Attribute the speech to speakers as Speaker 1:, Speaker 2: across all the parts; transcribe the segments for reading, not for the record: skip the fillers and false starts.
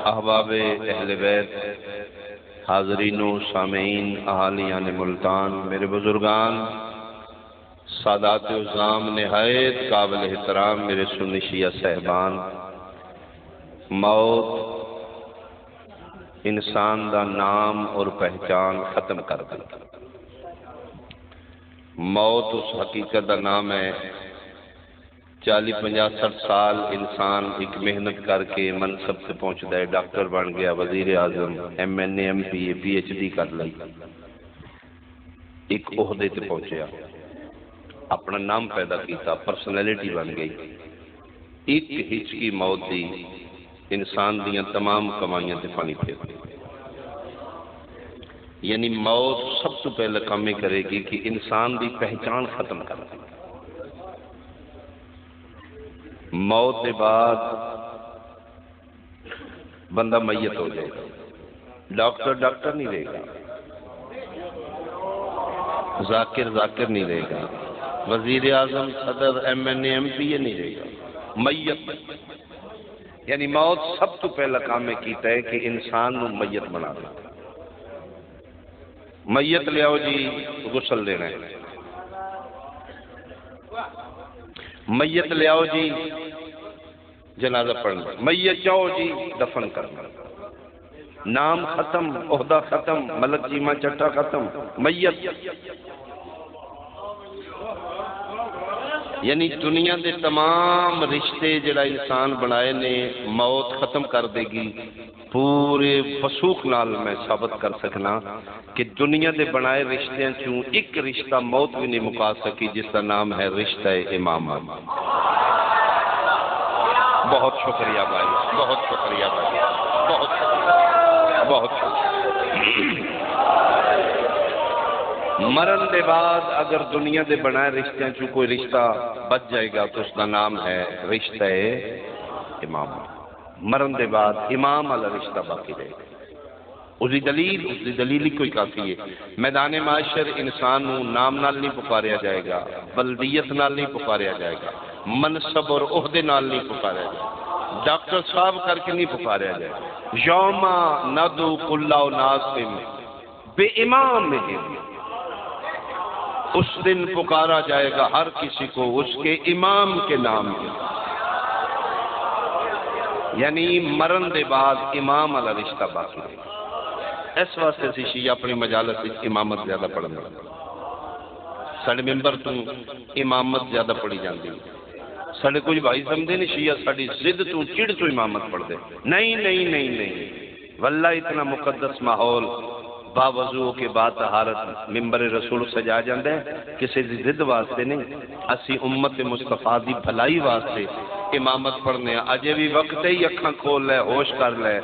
Speaker 1: احباب اہل بیت، حاضرین و سامعین، اہالیان ملتان، میرے بزرگان، سادات عظام، نہایت قابل احترام میرے سنی شیعہ صاحبان، موت انسان دا نام اور پہچان ختم کر دی۔ موت اس حقیقت دا نام ہے 40-50 سال انسان ایک محنت کر کے منصب سے پہنچتا ہے، ڈاکٹر بن گیا، وزیر اعظم، ایم این اے، ایم پی اے، پی ایچ ڈی کر لی، ایک عہدے تے پہنچیا، اپنا نام پیدا کیتا، پرسنالٹی بن گئی۔ ایک ہچکی موت دی انسان دیاں تمام کمائیاں تے پانی پھیر دی۔ یعنی موت سب تو پہلے کام کرے گی کہ انسان دی پہچان ختم کر دے۔ موت کے بعد بندہ میت ہو جائے گا، ڈاکٹر نہیں رہے گا، ذاکر نہیں رہے گا، وزیر اعظم، صدر، ایم این اے، ایم پی اے نہیں رہے گا، میت۔ یعنی موت سب تو پہلا کام کیتا ہے کہ انسان نو میت بنا دے۔ میت لیاؤ جی غسل دینا ہے، میت لیاؤ جی جنازہ پڑھنا، میت جاؤ جی دفن کرنا، نام ختم، عہدہ ختم، ملک چیمہ چٹا ختم، میت۔ یعنی دنیا دے تمام رشتے جڑا انسان بنائے نے موت ختم کر دے گی۔ پورے وثوق نال میں ثابت کر سکنا کہ دنیا دے بنائے رشتیاں چوں ایک رشتہ موت بھی نہیں مکا سکی، جس کا نام ہے رشتہ امامت۔ بہت شکریہ بھائی، بہت شکریہ بھائی، بہت شکریہ، بہت شکریہ۔ مرن دے بعد اگر دنیا دے بنائے رشتیاں چوں کوئی رشتہ بچ جائے گا تو اس کا نام ہے رشتہ امام۔ مرن دے بعد امام والا رشتہ باقی رہے گا۔ اس کی دلیل ہی کوئی کافی ہے۔ میدان معاشر انسان نو نام نال نہیں پکاریا جائے گا، بلدیت نال نہیں پکاریا جائے گا، منصب اور عہدے نال نہیں پکاریا جائے گا، ڈاکٹر صاحب کر کے نہیں پکاریا جائے گا۔ یوم ندعو کل اناس بے امام، اس دن پکارا جائے گا ہر کسی کو اس کے امام کے نام کے۔ یعنی مرن دے بعد امام والا رشتہ باقی رہے گا۔ اس واسطے سی شیعہ اپنی مجالس امامت زیادہ پڑھنا، ساڑھے ممبر تو امامت زیادہ پڑھی جاندی۔ ساڑھے کچھ بھائی سمجھے نہیں شیعہ ساڑھی ضد تو چڑ تو امامت پڑھ دے۔ نہیں نہیں نہیں نہیں، واللہ اتنا مقدس ماحول باوضو کے بعد طہارت ممبر رسول سجا جاندہ ہے، کسی دی ضد واسطے نہیں، اسی امت مصطفیٰ دی بھلائی واسطے امامت پڑھنے۔ اجے بھی وقت ہی اکھاں کھول لے، ہوش کر لے،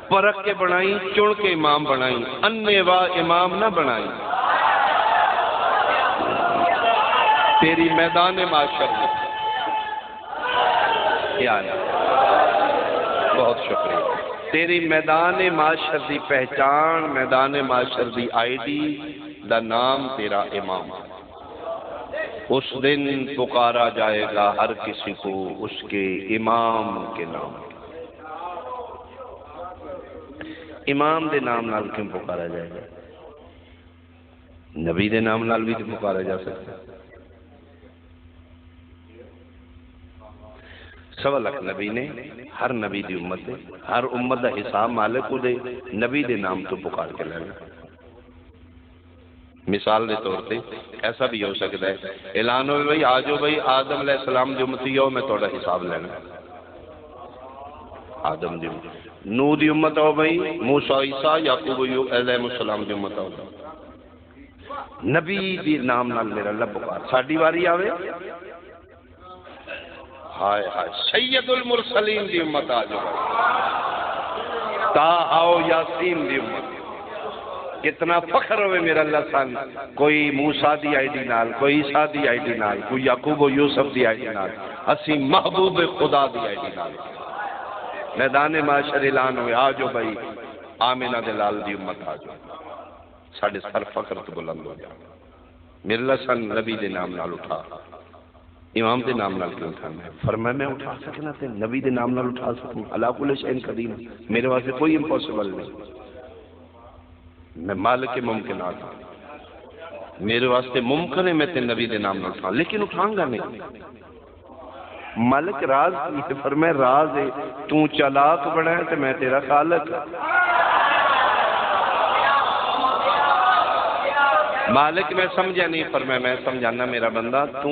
Speaker 1: پرکھ کے بنائی، چن کے امام بنائی، انے وا امام نہ بنائی۔ تیری میدان معاشر کیا ہے؟ بہت شکریہ۔ تیری میدان معاشر دی پہچان، میدان معاشر دی آئی ڈی دا نام تیرا امام۔ اس دن پکارا جائے گا ہر کسی کو اس کے امام کے نام۔ امام دے نام نال کیوں پکارا جائے گا؟ نبی دے نام نال بھی تو پکارا جا سکتا ہے۔ 1.25 لاکھ نبی نے، ہر نبی دی امت ہے، ہر امت دا حساب مالک کو دے، نبی دے نام تو پکار کے لینا۔ مثال دے طور پہ ایسا بھی ہو سکتا ہے اعلان ہوئے بھائی آجو بھائی آدم علیہ السلام دی امتی ہو، میں توڑا حساب لینا۔ آدم دی امت، نوح دی امت ہو بھائی، موسیٰ، عیسیٰ، یعقوب علیہ السلام دی امت ہو۔ نبی دی نام نال میرا اللہ پکار، ساڈی واری آوے، ہائے ہائے سید المرسلین دی امت آ جاؤ، طٰہٰ و یاسین دی امت۔ کتنا فخر ہوئے میرا اللہ سان، کوئی موسیٰ دی آئی ڈی نال، کوئی عیسیٰ دی آئی ڈی نال، کوئی یعقوب و یوسف دی آئی ڈی نال، اسی محبوب خدا دی آئی ڈی نال۔ میدان معاشر اعلان ہوئے آ جاؤ بھائی آمنہ دلال دی امت آ جاؤ، ساڑھے سر فخر تو بلند ہو جاؤ۔ میرا اللہ سان نبی دے نام نال اٹھا، امام دے نام نال کیوں اٹھانا ہے؟ فرمایا میں اٹھا سکنا تے نبی دے نام نال اٹھا سکوں، اللہ کل شیء قدیر، میرے واسطے کوئی امپاسبل نہیں، میں مالک ممکنات ہوں، میرے واسطے ممکن ہے میں تے نبی دے نام نال اٹھاں، لیکن اٹھاؤں گا نہیں۔ مالک راز کی ہے، فرمایا راز ہے تو چالاک بڑا ہے تے میں تیرا خالق۔ مالک میں سمجھا نہیں، فرمایا میں سمجھانا میرا بندہ، تو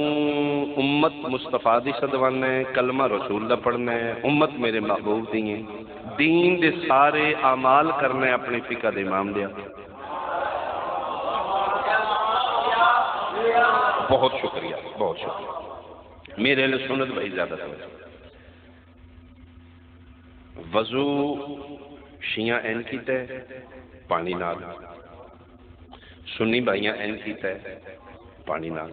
Speaker 1: امت مصطفیٰ دی صدوانا ہے، کلمہ رسول دا پڑھنا ہے، امت میرے محبوب دی ہیں، دین دے سارے اعمال کرنا ہے اپنی فقہ دے امام دیا۔ بہت شکریہ، بہت شکریہ، میرے لیے سنت بھائی زیادہ سمجھ۔ وضو شیعہ این کیتا ہے پانی نال، سنی بھائیاں این کیتا ہے پانی نال،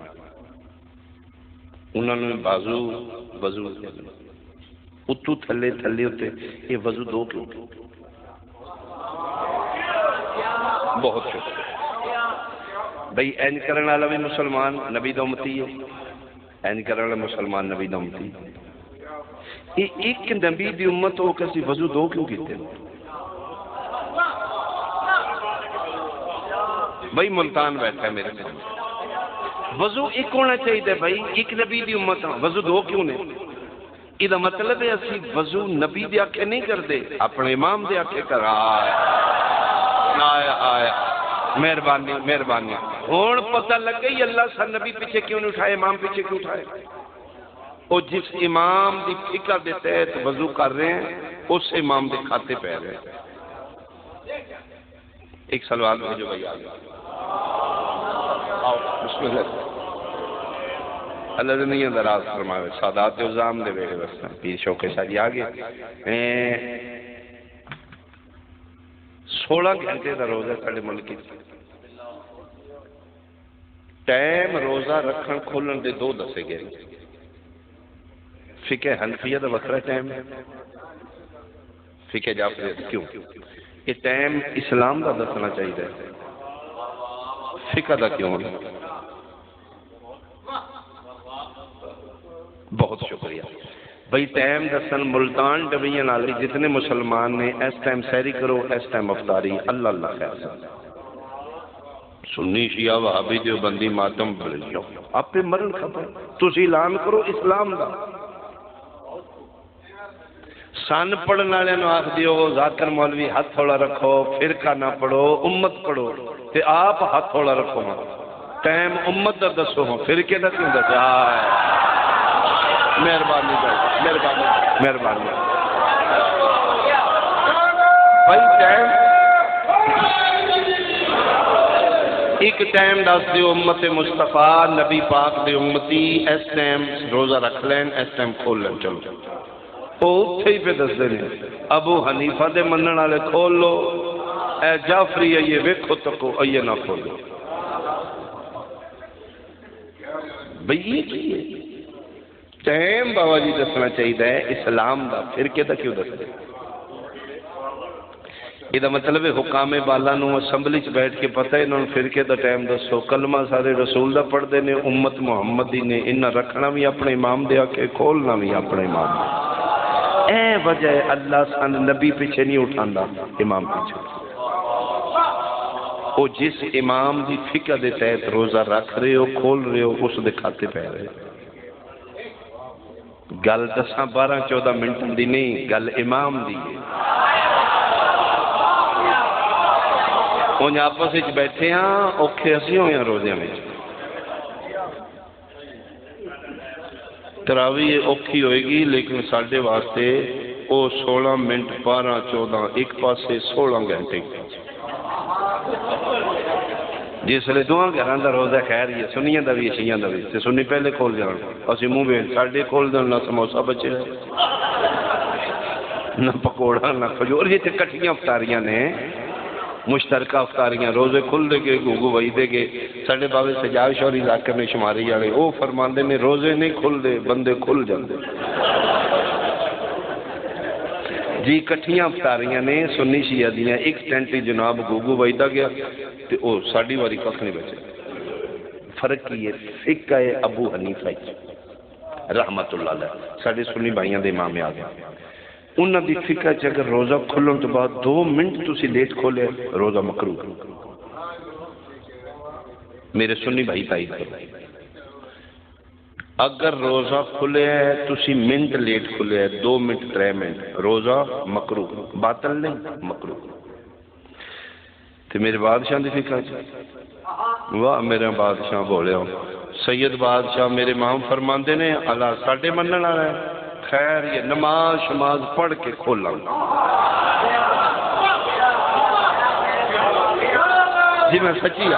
Speaker 1: انہوں نے بازو وضو اتو تھلے تھلے ہوتے، یہ وضو دو کیوں؟ بہت شکریہ بھائی، این کرنے والا بھی مسلمان نبی دا امتی ہے، این کرنے والا مسلمان نبی دا امتی ہے، یہ ایک نبی دی امت ہو کسی وضو دو کیوں کیتے ہیں؟ بھائی ملتان بیٹھا ہے میرے سامنے، وضو ایک ہونا چاہیے بھائی، ایک نبی دی امت ہاں، وضو دو کیوں نے؟ یہ مطلب ہے اسی وضو نبی دے آکھے نہیں کرتے، اپنے امام دے آکھے کر آیا مہربانی مہربانی۔ ہون پتہ لگ گئی اللہ سا نبی پیچھے کیوں نہیں اٹھائے، امام پیچھے کیوں اٹھائے؟ وہ جس امام دی فقہ دے تحت وضو کر رہے ہیں اس امام دے کھاتے پہ رہے ہیں۔ ایک سلوات بھیجو بھائی آگے، آؤ بسم اللہ۔ اللہ دے نہیں دراز فرماوے، سادات عظام دے بیٹے بستا پیر شوقے شاہی آگے۔ 16 گھنٹے دا روزہ ساڑھے ملکی ٹائم روزہ رکھن کھولن دے دو دسے گئے، فقہ حنفیہ دا وکرہ ٹائم، فقہ جعفری کیوں؟ یہ ٹائم اسلام دا دسنا چاہیے، فقہ دا کیوں؟ بہت شکریہ بھائی، ٹائم دسن ملتان ڈبیاں نالی جتنے مسلمان نے اس ٹائم سحری کرو، اس ٹائم افطاری، اللہ اللہ خیر سے۔ سنی شیعہ وہابی دیوبندی ماتم بڑھ جاؤ، آپ پہ مرن کھپا، تسی اعلان کرو اسلام دا۔ سن پڑھن والے نو آخ دیو ذاکر مولوی ہاتھ تھوڑا رکھو، فرقہ نہ پڑھو، امت پڑھو، تے آپ ہاتھ تھوڑا رکھو، ٹائم امت دا دسو ہوں، فرقے دا کیوں دسو؟ مہربانی مہربانی مہربانی بھائی، ٹائم ایک ٹائم دس دیو امت مصطفیٰ نبی پاک دے امتی اس ٹائم روزہ رکھ لین، اس ٹائم کھول لین، چلو وہ اتھے ہی پہ دس دے لیں۔ ابو حنیفہ دے منن والے کھول لو، اے جعفری آئیے ویکھو تکو آئیے نہ کھولو۔ بھئی یہ کی ہے؟ ٹائم بابا جی دسنا چاہیے اسلام دا، فرقے دا کیوں دس دے؟ یہ مطلب ہے حکام بالا نو اسمبلی چ بیٹھ کے پتہ ہے انہوں نے فرقے دا ٹائم دسو، کلمہ سارے رسول دا پڑھ دے نے، امت محمدی نے، انہاں رکھنا بھی اپنے امام دے آکے، کھولنا بھی اپنے امام دے۔ اے وجہ اللہ سن نبی پیچھے نہیں اٹھاندا، امام پیچھے۔ وہ جس امام دی فقہ دے تحت روزہ رکھ رہے ہو، کھول رہے ہو، اس دے کھاتے پہ رہے ہو۔ گل 10-12-14 منٹ دی نہیں، گل امام دی ہے۔ انہیں آپس بیٹھے ہاں، اوکھے اسی ہوئے ہیں روزیاں میں، تراویح اوکھی ہوئے گی، لیکن ساڈے واسطے وہ 16 منٹ 12-14 ایک پاسے 16 گھنٹے جس لئے دعا گھراں دا روزہ خیر ہی ہے، سنیاں دا بھی شیعاں دا بھی، تے سنی پہلے کھول جان، اسی منہ بے ساڈے کھول دن، نہ سموسہ بچے نہ پکوڑا نہ کھجور، یہ تے کٹھیاں افطاریاں نے، مشترکہ افطاریاں، روزے کھل دے گے، گوگو وہی دے گے۔ ساڈے بابے سجاد شوری ذاکر نے شماری والے وہ فرماندے نے روزے نہیں کھل دے، بندے کھل جاندے جی۔ کٹھیاں افطاریاں نے سنی شیعہ دیاں، ایک ٹینٹی جناب گوگو وحیدہ گیا تے او ساڈی واری کھ نہیں بچے۔ فرق کی ہے؟ فقہ ابو حنیفہ، رحمت اللہ علیہ سارے سنی بھائیاں دے امام اعظم انہاں دی فقہ چ اگر روزہ کھلن تو بعد 2 منٹ تسی لیٹ کھولے روزہ مکروہ میرے سنی بھائی تائید کرو اگر روزہ کھلے ہے تسی منٹ لیٹ کھلے ہے 2 منٹ 3 منٹ روزہ مکروہ باطل نہیں مکروہ تے میرے بادشاہ دی فقہ چ واہ میرے بادشاہ بولے ہو سید بادشاہ میرے امام فرماندے نے اللہ ساڈے منن والا ہے خیر یہ نماز شماز پڑھ کے کھولا جی میں سچی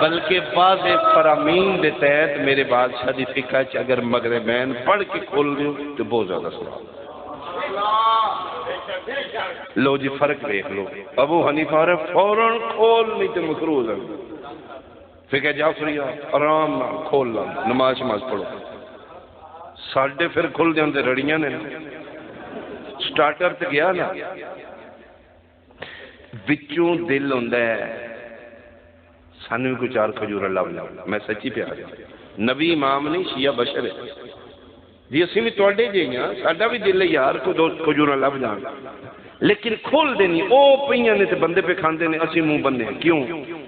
Speaker 1: بلکہ بعض فرامین دے تحت میرے بادشاہ دی فقہ چ اگر مغربین پڑھ کے کھول رہے ہو تو بہت زیادہ ثواب لو جی فرق دیکھ لو ابو حنیفہ رہے فوراً کھول نہیں تو مکروہ ہو فقہ جعفریہ آرام نہ کھول لا نماز شماز پڑھو ساڑھے پھر کھل دے اندر رڑیاں نے سٹارٹر تے گیا نا بچوں دل ہوندہ ہے سانوی کو 4 کھجور اللہ بنا میں سچی پہ آ گیا نبی امام نہیں شیعہ بشر ہے جی اسی بھی توڑے جائیاں ساڑھا بھی دل ہے یار کو 2 کھجور اللہ بنا لیکن کھول دینی او پہیاں نے تے بندے پہ کھاندے نے اسی منہ بننے کیوں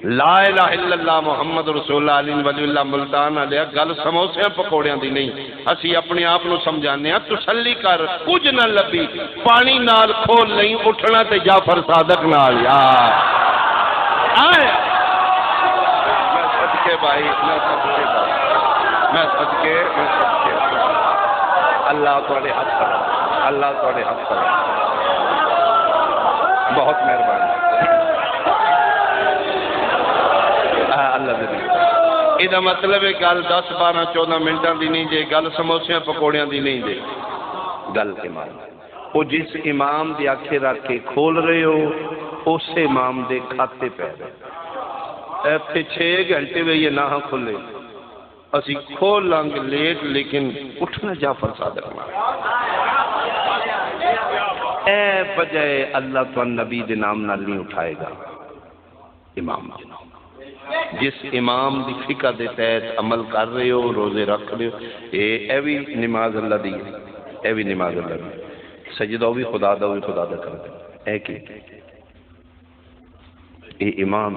Speaker 1: لا الہ الا اللہ محمد رسول اللہ علیہ ولی اللہ ملتان علیہ گل سموسے پکوڑیاں دی نہیں اسی اپنے آپ نو سمجھانے ہیں تسلی کر کچھ نہ لبی پانی نال کھول نہیں اٹھنا تے جعفر صادق نال یار آئے میں صدقے بھائی میں صدقے اللہ توڑے حق کرا اللہ توڑے حق کرا بہت مہربانی اللہ دے یہ مطلب ہے گل 10 12 14 منٹاں دی نہیں جے گل سموسیاں پکوڑیاں دی نہیں جے گل امام وہ جس امام دی آنکھیں رکھ کے کھول رہے ہو اس امام دے کھاتے پہ ایتھے 6 گھنٹے میں یہ نہ کھلے اسی کھول لانگ لیٹ لیکن اٹھنا جعفر صادق اے بجائے اللہ تو نبی دے نام نال نہیں اٹھائے گا امام جس امام دی فقہ دے تحت عمل کر رہے ہو روزے رکھ رہے ہو اے بھی نماز اللہ دی اے بھی نماز اللہ دی سجدہ بھی خدا دا کر دے اے کی اے امام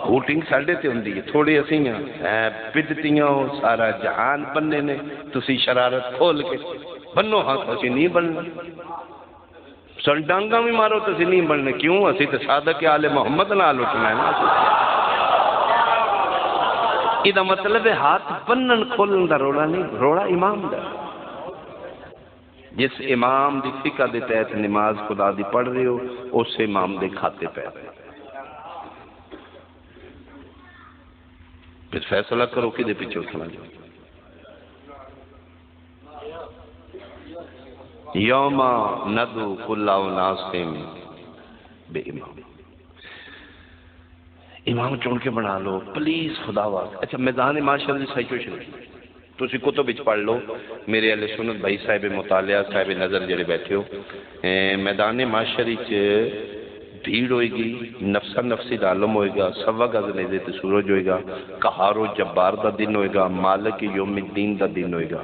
Speaker 1: ووٹنگ ساڑھے تے ہوندی ہے تھوڑے اسیاں بدتیاں ہو سارا جہان بننے نے تسی شرارت کھول کے بنو ہاں تسی نہیں بننا سن ڈانگا بھی مارو تسی نہیں بننے کیوں اسی تے صادق آل محمد نال اٹھنا ہے نا یہ مطلب ہے ہاتھ بنن کھولن دا روڑا نہیں روڑا امام دا جس امام دی فقہ دے تحت نماز خدا دی پڑھ رہے ہو اس امام دے کھاتے پہ پھر فیصلہ کرو کہ دے پیچھے اٹھنا جو یوم ندو کل اناس بے امام امام چون کے بنا لو پلیز خدا واسطے اچھا میدان معاشر دی سچویشن تو اسی کتب وچ پڑھ لو میرے اہل سنت بھائی صاحب مطالعہ صاحب نظر جڑے بیٹھے ہو میدان معاشر وچ بھیڑ ہوئے گی نفسا نفسی دا عالم ہوئے گا سوا گز نیزے تے سورج ہوئے گا قہار و جبار دا دن ہوئے گا مالک یوم الدین دا دن ہوئے گا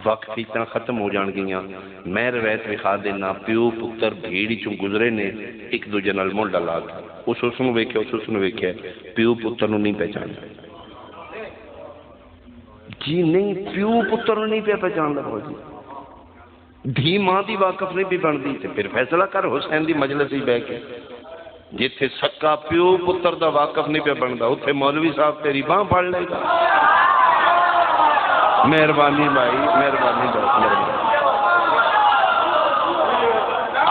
Speaker 1: وقت اتنا ختم ہو جان گیاں میں روایت دکھا دینا پیو پتر بھیڑ چوں گزرے نے ایک دوجے نال منڈا لا کے اس نو ویکھیا پیو پتر نو نہیں پہچاندا جی نہیں پیو پتر نو نہیں پہ پہچاندا جی دھی ماں دی واقف نہیں بھی بندی تے پھر فیصلہ کر حسین دی مجلس ہی بیٹھ کے جتھے سکا پیو پتر دا واقف نہیں پہ بندا اوتھے مولوی صاحب تیری باں پھڑ لے گا مہربانی بھائی مہربانی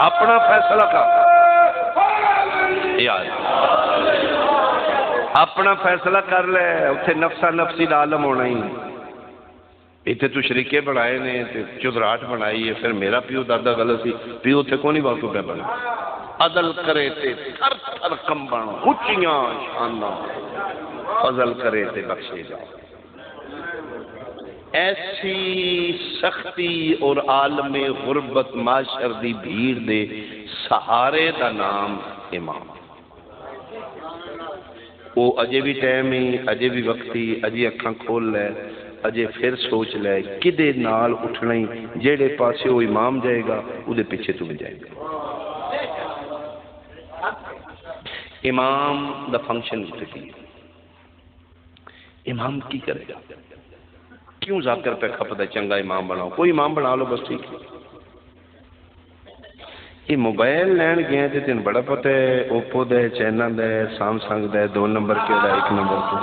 Speaker 1: اپنا فیصلہ کر یار اپنا فیصلہ کر لے اتنے نفسا نفسی دا عالم ہونا ہی اتنے تو شریکے بنائے نے چودراہٹ بنائی ہے پھر میرا پیو دادا غلط سی پیو اتنے کون ہی واقف پہ بنا عدل کرے تے تھر تھر کمبن اونچیاں شاناں فضل کرے تے بخشے جاؤ ایسی سختی اور عالم غربت معاشر دی بھیڑ دے سہارے دا نام امام وہ اجے بھی ٹائم ہی، اجے بھی وقتی، اجے اکھاں کھول لے، اجے پھر سوچ لے کدے نال اٹھنا ہی، جیڑے پاسے وہ امام جائے گا وہ دے پیچھے تو بھی جائے گا۔ امام دا فنکشن کی امام کی کرے گا؟ کیوں ذاکر پہ کھپتا ہے چنگا امام بناؤ؟ کوئی امام بنا لو بس ٹھیک ہے۔ یہ موبائل لین گئے تھے تین بڑا پتہ ہے، اوپو دے، چائنا دے، سامسنگ دے، 2 نمبر کے دا 1 نمبر کے،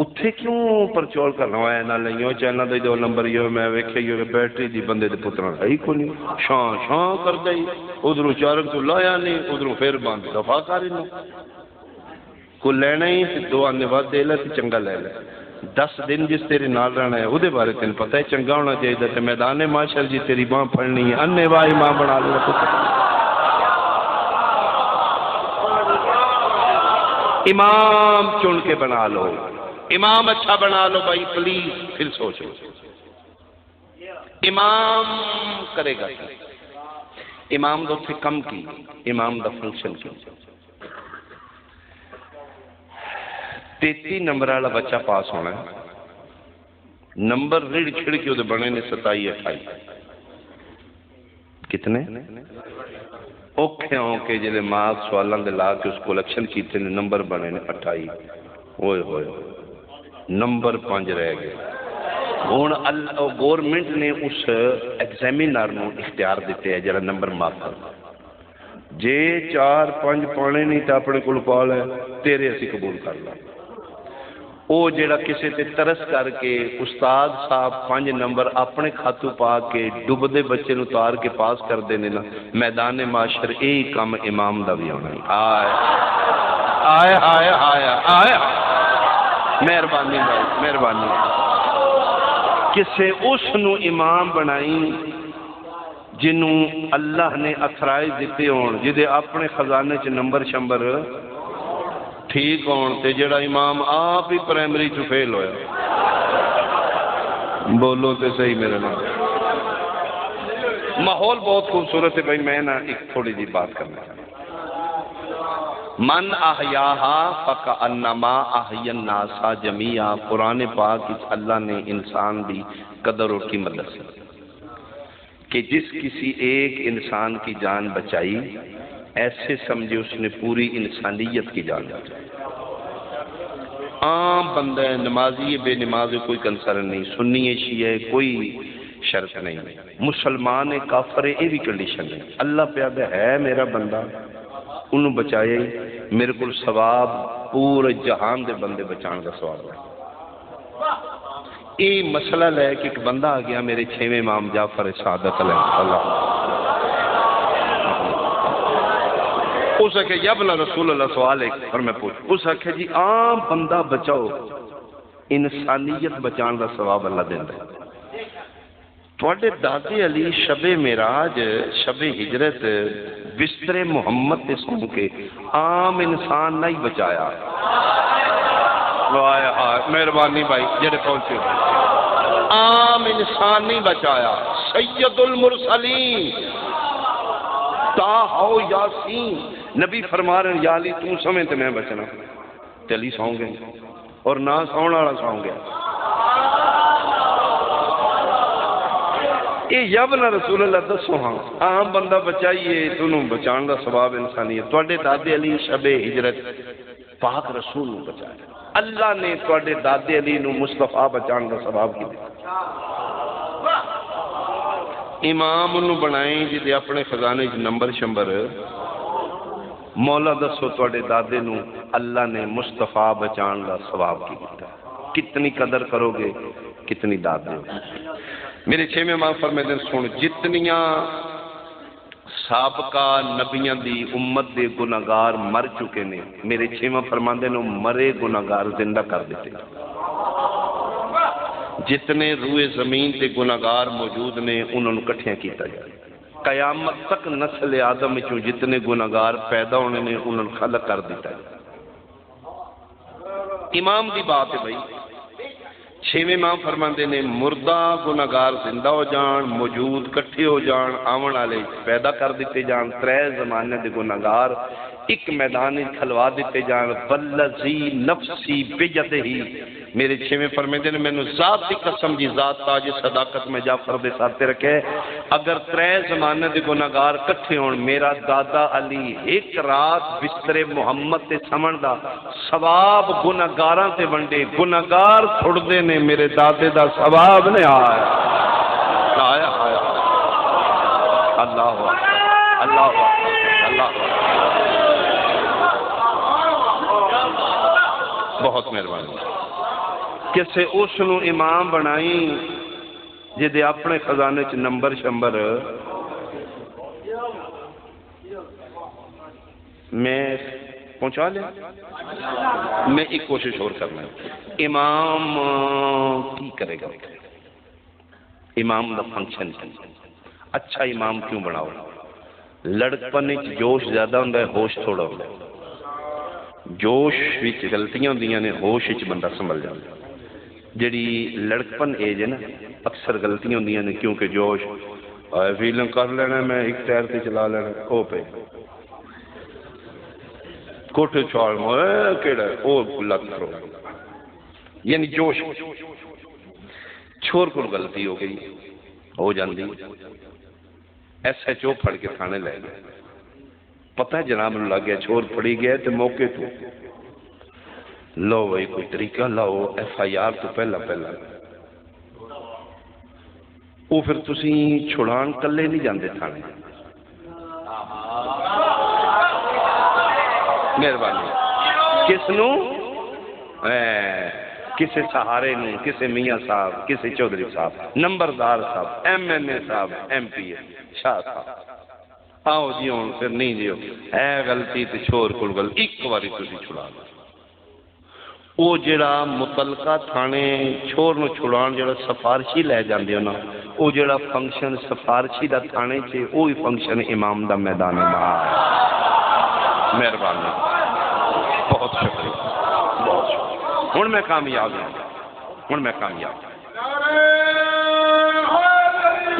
Speaker 1: اتھے کیوں پرچول کرنا ہے؟ نہ لئیوں چائنا دے 2 نمبر یہ میں ویکھے یہ بیٹری دی بندے دے پتران ہے ہی کو نہیں، شان شان کر دئی، ادھروں چارک تو لایا نہیں، ادھروں پھر باندھ دفاع کاری نہیں، کو لینا ہی 2 آنے بعد دے لے تو چنگا لے لے، 10 دن جس تیرے نال رہنا ہے وہ دے بارے تین پتہ ہے چنگا ہونا چاہیے تے میدان معاشر جی تیری باں پھڑنی ہے، انے واہ امام بنا لو۔ امام چن کے بنا لو، امام اچھا بنا لو بھائی پلیز، پھر سوچو امام کرے گا کیا؟ امام دا اتھے کم کی، امام دا فنکشن کی۔ 33 نمبر والا بچہ پاس ہونا ہے، نمبر ریڑھ چھڑ کے وہ بنے نے 27 28، کتنے اوکھے ہوں کے جلے مارکس سوالوں دے لا کے اس کو الیکشن کیتے نے نمبر بنے نے 28، ہوئے ہوئے نمبر 5 رہ گئے۔ ہوں گورنمنٹ نے اس ایگزامینر نو اختیار دیتے ہیں جرا نمبر معاف کر، جے 4 5 پانے نہیں تو اپنے کول پا لے، تیرے اسی قبول کر لا۔ وہ جڑا کسی تے ترس کر کے استاد صاحب 5 نمبر اپنے خاتو پا کے ڈبدے بچے نو تار کے پاس کر دینے نا، میدان معاشر یہی کام امام دا بھی ہونا ہے۔ آئے آئے آئے آئے آئے، مہربانی بھائی مہربانی، کسے اس نو امام بنائی جنوں اللہ نے اثرائز دیتے ہون، جدے اپنے خزانے چ نمبر شمبر ٹھیک ہون، تے جڑا امام آپ ہی پرائمری چ فیل ہویا۔ بولو تے صحیح میرے نام۔ ماحول بہت خوبصورت ہے بھائی، میں نا ایک تھوڑی جی بات کرنا چاہتا ہوں۔ من احیاہا فکأنما احیا الناس جمیعا، قرآن پاک اللہ نے انسان دی قدر اور قیمت دسی کہ جس کسی ایک انسان کی جان بچائی ایسے سمجھے اس نے پوری انسانیت کی جان بچائی۔ عام بندہ نمازی بے نماز کوئی کنسرن نہیں، سنی شیعہ کوئی شرط نہیں، مسلمان کافر یہ بھی کنڈیشن نہیں، اللہ پیادہ ہے میرا بندہ انہوں بچائے، میرے کو ثواب پورے جہان دے بندے بچان کا ثواب ہے۔ یہ مسئلہ لے کہ ایک بندہ آ گیا میرے 6ویں امام جعفر سعادت علیہ اللہ، اس نے کہا یابنا رسول اللہ سوال ایک اور میں پوچھ، اس نے کہا جی عام بندہ بچاؤ، انسانیت بچان کا ثواب اللہ دیندہ ہے۔ تواڈے دادے علی شب معراج شب ہجرت بستر محمد تے سو کے عام انسان نہیں بچایا۔ مہربانی بھائی جڑے پہنچے، عام انسان نہیں بچایا، سید المرسلین طٰہٰ و یاسین نبی فرما رہے ہیں یا علی تم سمے تے میں بچنا، تے علی سوں گے اور نہ سون والا سوں گیا۔ یہ یابنا رسول اللہ دسو ہاں عام بندہ بچائیے تنوں بچان دا ثواب انسانیت۔ تواڈے دادے علی شب ہجرت پاک رسول نو بچایا، اللہ نے تواڈے دادے علی نو مصطفیٰ بچان دا ثواب کیتا۔ امام انہوں بنائیں جدے اپنے خزانے چ نمبر شمبر، مولا دسو تواڈے دادے نو اللہ نے مصطفیٰ بچان دا ثواب کیتا، کتنی قدر کرو گے کتنی داد دو۔ میرے 6ویں امام فرماتے ہیں سن، جتنیاں سابقہ نبیاں دی امت دے گناہگار مر چکے نے، میرے 6واں فرماندے نے مرے گناہگار زندہ کر دیتے۔ جتنے روئے زمین تے گناہگار موجود نے انہوں نے کٹھیاں کیتا جائے، قیامت تک نسل آدم چوں جتنے گناہگار پیدا ہونے نے انہوں نے خلق کر دیتا ہے۔ امام دی بات ہے بھائی، 6ویں امام فرماندے نے مردہ گناہگار زندہ ہو جان، موجود کٹھے ہو جان، آون والے پیدا کر دیتے جان، 3 زمانے دے گناہگار ایک میدان کھلوا دیتے جان والذی نفسی بیدہ، میرے چھویں فرمیندے نے مینوں ذات دی قسم جی، ذات تاج صداقت میں جعفر دے ساتھ رکھے، اگر ترے زمانے دے گناہگار کٹھے ہون، میرا دادا علی ایک رات بستر محمد تے سمن دا ثواب گناہگاراں تے ونڈے، گناہگار تھڑدے نے میرے دادے دا ثواب نے آیا آیا آیا۔ اللہ اللہ اللہ، بہت مہربانی۔ کسے اس نو امام بنائی جدے اپنے خزانے چ نمبر شمبر، میں پہنچا لیا، میں ایک کوشش اور کرنا ہے، امام کی کرے گا؟ امام دا فنکشن اچھا امام کیوں بناؤ؟ لڑکپن جوش زیادہ ہوتا ہے، ہوش تھوڑا ہوتا ہے۔ جوش وچ غلطیاں ہوندیاں نے، ہوش وچ بندہ سنبھل جاتا ہے۔ جڑی لڑکپن ایج ہے نا، اکثر غلطیاں ہوندیاں نے، کیونکہ جوش فیلنگ کر لینا، میں ایک ٹائر تے چلا لینا، او پہ کوٹھے چھوڑ کیڑا او لگ کرو، یعنی جوش۔ چھوڑ کو غلطی ہو گئی، ہو جاندی، ایس ایچ او پھڑ کے تھانے لے گئے، پتہ ہے جناب نو لگ گیا چھوڑ پھڑی گیا، تے موقع تو لو بھائی کوئی طریقہ لاؤ ایف آئی آر تو پہلا وہ پھر تسی چھڑان کلے نہیں جاندے تھانے، مہربانی کس نو؟ کسی سہارے نو، کسی میاں صاحب، کسی چودھری صاحب، نمبردار صاحب، ایم این اے صاحب، ایم پی اے شاہ صاحب، آؤ جی ہوں پھر نہیں جیو اے غلطی تے چھوڑ کل گل ایک باری تسی چھڑا لو۔ او جڑا متعلقہ تھانے چھوڑ نو چھڑان جڑا سفارشی لے جاندے ہو نا، او جڑا فنکشن سفارشی دا تھانے چھے، اوہی فنکشن امام دا میدان مہار۔ مہربانی، بہت شکریہ، بہت شکریہ۔ ہن میں کامیاب ہوں، ہن میں کامیاب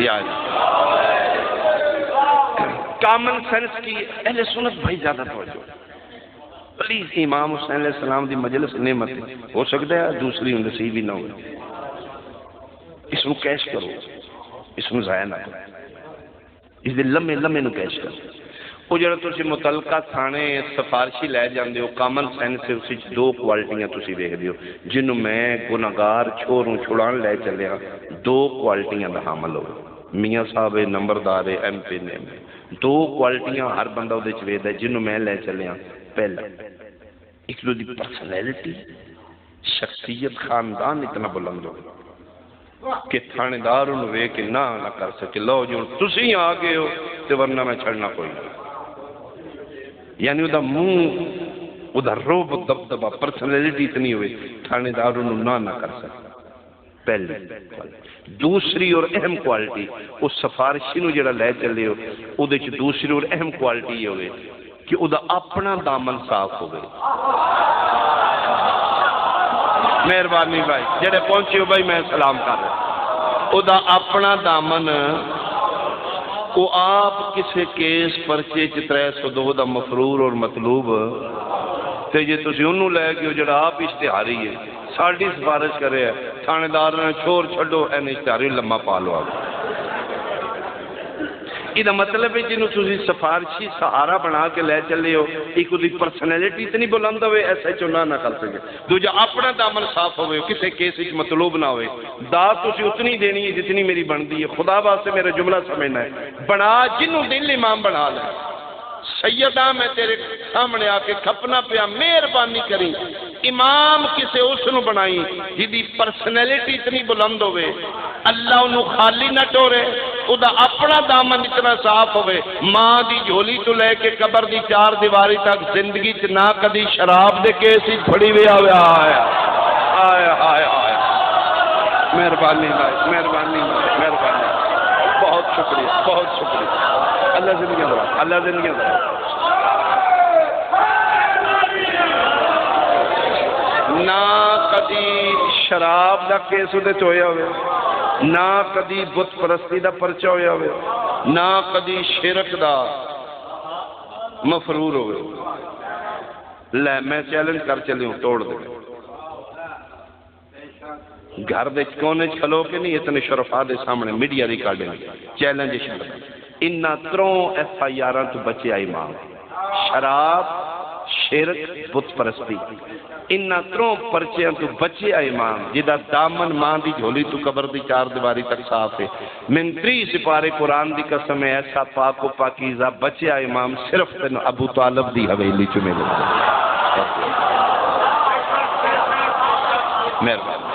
Speaker 1: یا کامن سینس کی اہل سنت بھائی زیادہ توجہ پلیز۔ امام حسین علیہ السلام دی مجلس نعمت ہے، ہو سکتا ہے دوسری نصیب ہی نہ ہو، اس نو کیش کرو، اس نو ضائع نہ کرو، اس دے لمحے لمحے نو کیش کرو۔ وہ جڑا تسی متعلقہ تھانے سفارشی لے جاندے ہو، کامن سینس سے اسی دو کوالٹیاں تسی دیکھ دیو، جنوں میں گناہگار چھوڑوں چھڑان لے چلے ہاں، دو کوالٹیاں دا حامل ہو، میاں صاحب نمبردار ایم پی نے، دو کوالٹیاں ہر بندہ دے وچ ویدا ہے، جنوں میں لے چلے ہاں۔ پہلا ایک دی پرسنالٹی، شخصیت، خاندان اتنا بلند ہو کہ تھانے دار انہوں وے کہ نہ کر سکے، لو جو تسی آ گئے ہو تے ورنہ میں چھڑنا کوئی نہیں، یعنی وہ دا منہ، وہ دا روب دبدبہ، پرسنالٹی اتنی ہوئے تھانے دار انہوں نہ کر سکے۔ پہلی دوسری اور اہم کوالٹی، اس سفارشی نو جڑا لے چلے ہو، او دے چ دوسری اور اہم کوالٹی یہ ہوئے کہ او دا اپنا دامن صاف ہو گئے۔ مہربانی بھائی جڑے پہنچے ہو بھائی میں سلام کر رہا، او دا اپنا دامن، او آپ کسے کیس پرچے چ 302 دا مفرور اور مطلوب تے جے تسی انہوں لے کے جڑا آپ اشتہاری ہے، ساڑی سفارش کرے ہے، تھانے دار نے چھوڑ چھڑو این اشتہاری لمحہ پالو آگے۔ یہ مطلب ہے جنہوں تسی سفارشی سہارا بنا کے لے چلے ہو، ایک دی پرسنالٹی اتنی بلند ہوئے ایسا چنہ نہ کر سکے، دوجہ اپنا دامن صاف ہوئے، کسے کیس ایک مطلوب نہ ہوئے، دا تسی اتنی دینی ہے جتنی میری بندی ہے، خدا باسے میرا جملہ سمجھنا ہے، بنا جنہوں دل امام بنا لیں۔ سیدہ میں تیرے سامنے آ کے کھپنا پیا، مہربانی کریں امام کسے اس نو بنائی جدی پرسنالٹی اتنی بلند ہوئے، اللہ انہوں خالی نہ ٹورے، او دا اپنا دامن اتنا صاف ہوئے، ماں دی جھولی تو لے کے قبر دی 4 دیواری تک زندگی چ نہ کدی شراب دے کیسی پھڑی ہوئے آیا آیا آیا آیا آیا۔ مہربانی بھائی، مہربانی بھائی، مہربانی، بہت شکریہ، بہت شکریہ، اللہ زندگی دے، اللہ زندگی دے۔ نہ کدی شراب دا کیس دے ہویا ہوئے، نہ کدی بت پرستی دا پرچہ ہویا ہوئے، نہ کدی شرک دا، مفرور ہوئے لے میں چیلنج کر چلی ہوں توڑ دے گھر دے کونے کھلو کے نہیں اتنے شرفا دے سامنے میڈیا ریکارڈنگ چیلنج شرط انہاں تروں ایف آئی آراں تو بچے آئی ماں شراب شرک بت پرستی انہاں تروں پرچیاں تو بچے آئی ماں جدا دامن ماں دی جھولی تو قبر دی چار دیواری تک صاف ہے من 3 سپارے قرآن دی قسم ہے ایسا پاک و پاکیزہ بچے آئی ماں صرف تین ابو طالب دی حویلی چمے لے مہربان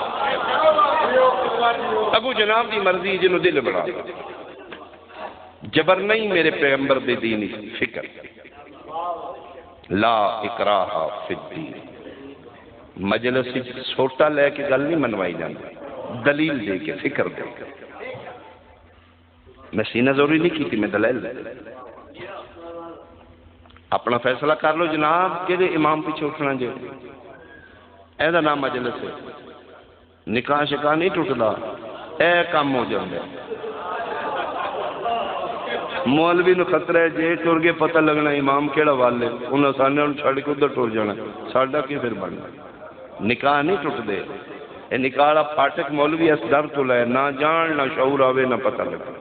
Speaker 1: ابو جناب دی مرضی جنہوں دل بڑھا جبر نہیں میرے پیغمبر دے دینی فکر لا اکراہ فی الدین مجلس سوٹا لے کے گل نہیں منوائی جانا دلیل دے کے فکر دے کے میں سینہ ضروری نہیں کی تھی میں دلیل دے اپنا فیصلہ کر لو جناب کہ امام پیچھے اٹھنا جو ایسا نام مجلس ہے نکاح شکاح نہیں ٹوٹدا اے کام ہو جاندے مولوی نو خطرہ ہے جے ٹر گئے پتہ لگنا امام کیڑا والے انہاں سانے انہوں چھڑ کے ادھر ٹر جانا ساڈا کی پھر بننا نکاح نہیں ٹوٹ دے اے نکاح پھاٹک مولوی اس در تو لے نہ جان نہ شعور آوے نہ پتہ لگے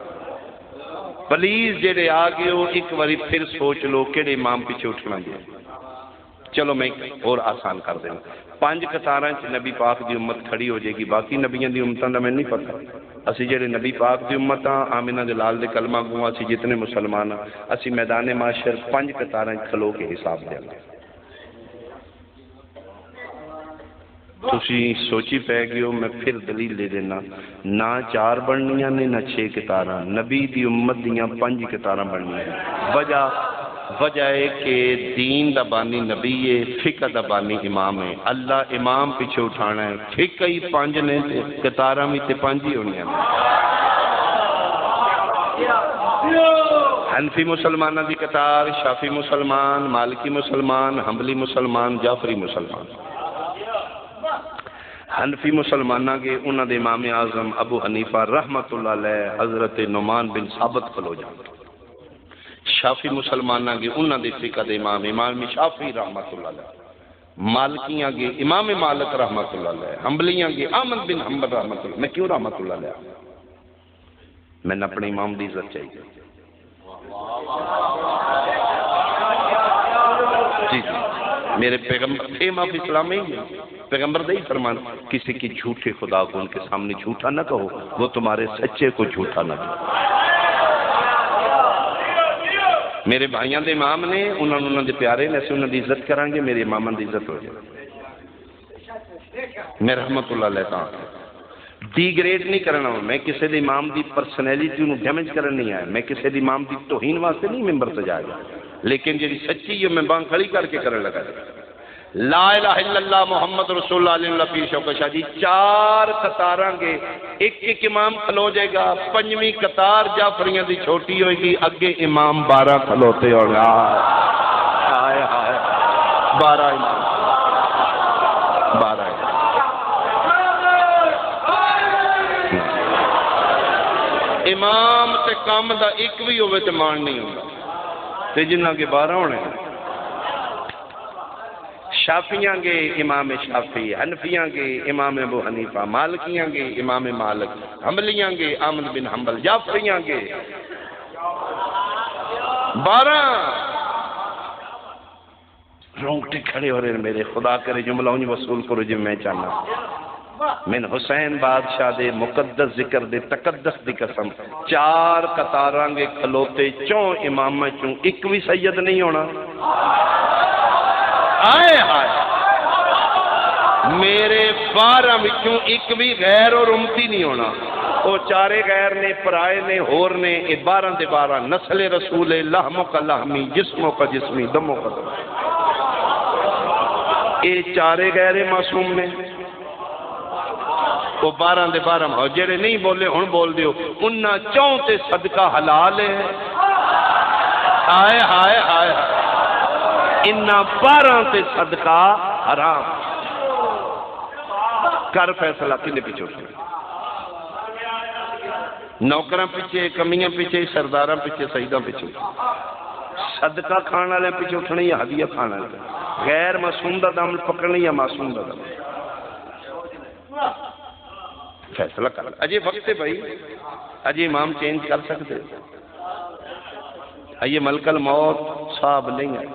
Speaker 1: پلیز جڑے آ گئے ہو ایک باری پھر سوچ لو کیڑے امام پیچھے اٹھنا جائے چلو میں اور آسان کر دیں 5 قطاراں نبی پاک دی امت کھڑی ہو جائے گی باقی نبیوں دی امتاں دا میں نہیں پتہ اسی جڑے نبی پاک دی امت ہاں آمنہ دے لال دے کلمہ گواں اسی جتنے مسلمان ہاں اسی میدان معاشر 5 قطاراں کھلو کے حساب دیں گے تسی سوچی پہ گئے ہو میں پھر دلیل دے دینا نہ 4 بننیاں نے نہ 6 قطاراں نبی دی امت دیاں 5 قطاراں بننیاں وجہ ہے کہ دین دا بانی نبی ہے فقہ دا بانی امام ہے اللہ امام پیچھے اٹھانا ہے فقہ ہی 5 نے قطاراں بھی تے 5 ہی ہونی ہیں حنفی مسلمانہ دی قطار شافی مسلمان مالکی مسلمان حنبلی مسلمان جعفری مسلمان حنفی مسلمانہ کے انہوں دے امام اعظم ابو حنیفہ رحمت اللہ علیہ حضرت نعمان بن ثابت کھلو جاتا شافی مسلمانہ کے انہوں دے فقہ دے امام شافی رحمت اللہ علیہ مالکیاں کے امام مالک رحمت اللہ علیہ حنبلیاں کے احمد بن حنبل رحمت اللہ میں کیوں رحمت اللہ علیہ میں نے اپنے امام دی عزت چاہیے جی میرے پیغمبر تھے امام اسلام میں ہی پیغمبر دے ہی فرمان کسی کی جھوٹے خدا کو ان کے سامنے جھوٹا نہ کہو وہ تمہارے سچے کو جھوٹا نہ کہو میرے بھائیاں دے امام نے انہوں دے پیارے نے ایسے انہوں دی عزت کریں گے میرے اماماں دی عزت ہو جائے میں رحمت اللہ علیہ تعالیٰ ڈی گریڈ نہیں کرنا ہوں میں کسی دے امام دی پرسنیلیٹی انہوں ڈیمیج کرنا نہیں آیا میں کسی دے امام دی توہین واسطے نہیں ممبر سے جائے گا لیکن جی سچی ہے میں بانگ کھڑی کر کے کرنے لگا لا الہ الا اللہ محمد رسول اللہ علیہ اللہ پیر شوکت شاہ جی 4 قطاراں گے ایک امام کھلو جائے گا 5ویں قطار جعفریاں دی چھوٹی ہوئے گی اگے امام 12 کھلوتے ہو گا ہائے ہائے 12 امام 12 امام تے کام دا ایک بھی ہوئے تے مان نہیں ہوگا تے جنہ کے 12 ہونے شافیاں گے امام شافی حنفیاں گے امام ابو حنیفہ مالکیاں گے امام مالک حنبلیاں گے احمد بن حنبل جعفریاں گے 12 رونگٹے کھڑے ہو رہے ہیں میرے خدا کرے جملہ انہیں وصول کرو جب میں چاہنا من حسین بادشاہ دے مقدس ذکر دے تقدس دی قسم 4 قطاراں گے کھلوتے 4 امام چوں ایک بھی سید نہیں ہونا آئے آئے میرے 12 وچوں ایک بھی غیر اور امتی نہیں ہونا وہ 4 غیر نے پرائے نے ہور نے یہ 12 دے 12 نسل رسول لحموں کا لحمی جسموں کا جسمی دموں کا دم یہ 4 غیر معصوم نے وہ 12 دے 12 ہو جڑے نہیں بولے ہن بول دیو انہاں 4 تے صدقہ حلال ہے ہائے ہائے ہائے انہاں 12 تے صدقہ حرام کر فیصلہ کنے پیچھے نوکراں پیچھے کمیاں پیچھے سرداراں پیچھے سیداں پیچھے صدقہ کھان والے پیچھے اٹھنا یا ہدیہ کھانا ہے؟ غیر معصوم دا دم پکڑنا یا معصوم دا دم؟ فیصلہ کر. اجے وقت ہے بھائی، اجے امام چینج کر سکتے. یہ ملک الموت صاحب نہیں ہے،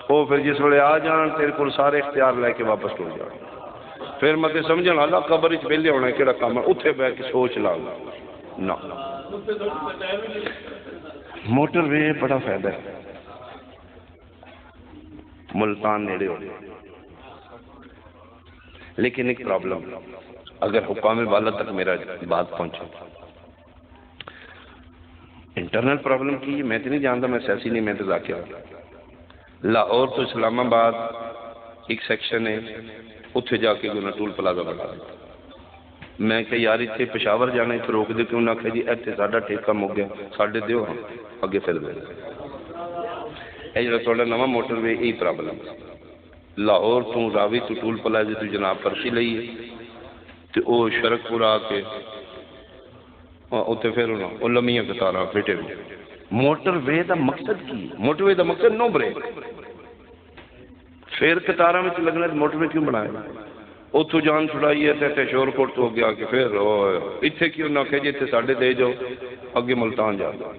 Speaker 1: وہ پھر جس ویلے آ جان تیرے کو سارے اختیار لے کے واپس ٹر جان. پھر مت سمجھنا اللہ قبر وچ ویلے ہونا کہڑا کام ہے، اتنے بیٹھ کے سوچ لا نہ. موٹر وے بڑا فائدہ ہے، ملتان نیڑے ہو، لیکن ایک پرابلم، اگر حکام والا تک میرا بات پہنچا. انٹرنل پرابلم کی میں تو نہیں جانتا، میں سیاسی نہیں، میں تو ذاکر. لاہور تو اسلام آباد ایک سیکشن ہے، اتنے جا کے انہوں نے ٹول پلازا بنا دیا. میں کہ یار اتنے پشاور جانا اتنے روک دے، کیوں نہ آخیا جی اتنے ساڈا ٹھیکہ مک گیا ساڈے دیو ہاں اگے پھر دے. یہ جڑا تھوڑا نواں موٹر وے یہی پرابلم. لاہور تو راوی تو ٹول پلازے تو جناب پرچی لئیے تو وہ شرک پورا آ کے اتنے پھر وہ لمیاں قطاراں فٹے ہوئے. موٹر وے دا مقصد کی؟ موٹر وے دا مقصد نو بریک. پھر قطاراں میں لگنا موٹر وے کیوں بنایا؟ اتوں جان چھڑائیے تے شور کوٹ تو گیا کہ پھر اتنے کیوں نہ کہ جی اتنے ساڈے دے جاؤ اگے ملتان جا دو.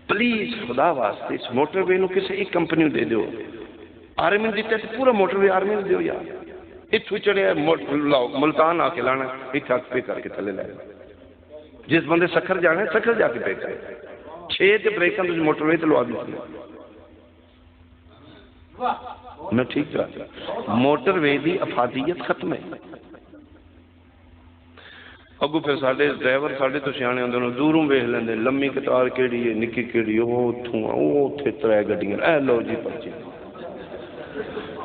Speaker 1: پلیز خدا واسطے اس موٹر وے نو کسی ایک کمپنی دے دیو. آرمی نے دیتا ہے پورا موٹر وے آرمی نے دیو یار. اتوں چڑھے ملتان آ کے لانا اتنے پے کر کے تھلے لے. جس بندے سکھر جانا ہے سکھر جا کے پے کرے. 6 بریکاں موٹر وے تے لوا دی. میں ٹھیک کر موٹر وے دی افادیت ختم ہے. اگو پھر سارے ڈرائیور سارے تو سیانے ہوندے نے دوروں ویکھ لیندے لمبی قطار کیڑی ہے نکی کیڑی وہ اتوں اتنے 3 گڈیاں اے لو جی پرچی.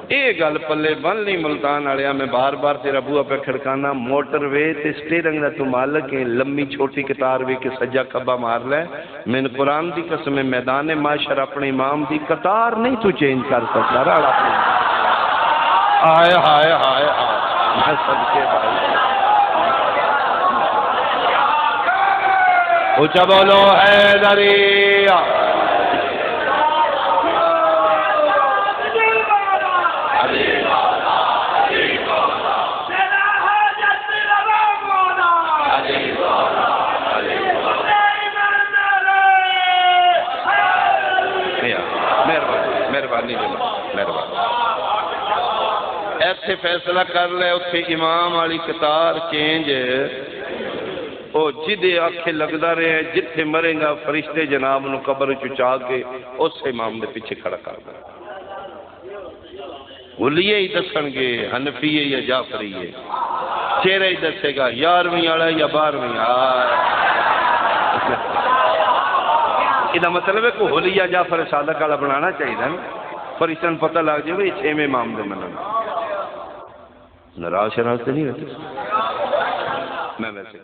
Speaker 1: یہ گل پلے بن لی ملتان والیا. میں بار بار تیرا بوا پہ کھڑکانا موٹر وے تے سٹیرنگ دا تو مالک ہے. لمبی چھوٹی قطار وے کے سجا کبا مار لے. میں نے قرآن دی قسم میدان معاشر اپنے امام دی قطار نہیں تو چینج کر سکتا. راڑا ہائے ہائے ہائے ہائے میں صدقے بھائی اونچا بولو حیدری. ایسے فیصلہ کر لے اتنے امام والی قطار چینج وہ جدے آنکھیں لگتا رہے جتھے مرے گا فرشتے جناب نو قبر چچا کے اس امام دے پیچھے کھڑا کر دے. ولیے ہی دسن گے حنفیے یا جعفریے. چہرہ ہی دسے گا 11ویں والا یا 12ویں. یہ مطلب ہے کہ حلیہ جعفر صادق والا بنانا چاہیے نا فرشتوں پتہ لگ جائے بھائی 6ویں امام دے منن. ناراض شراض تو نہیں ہوتے میں ویسے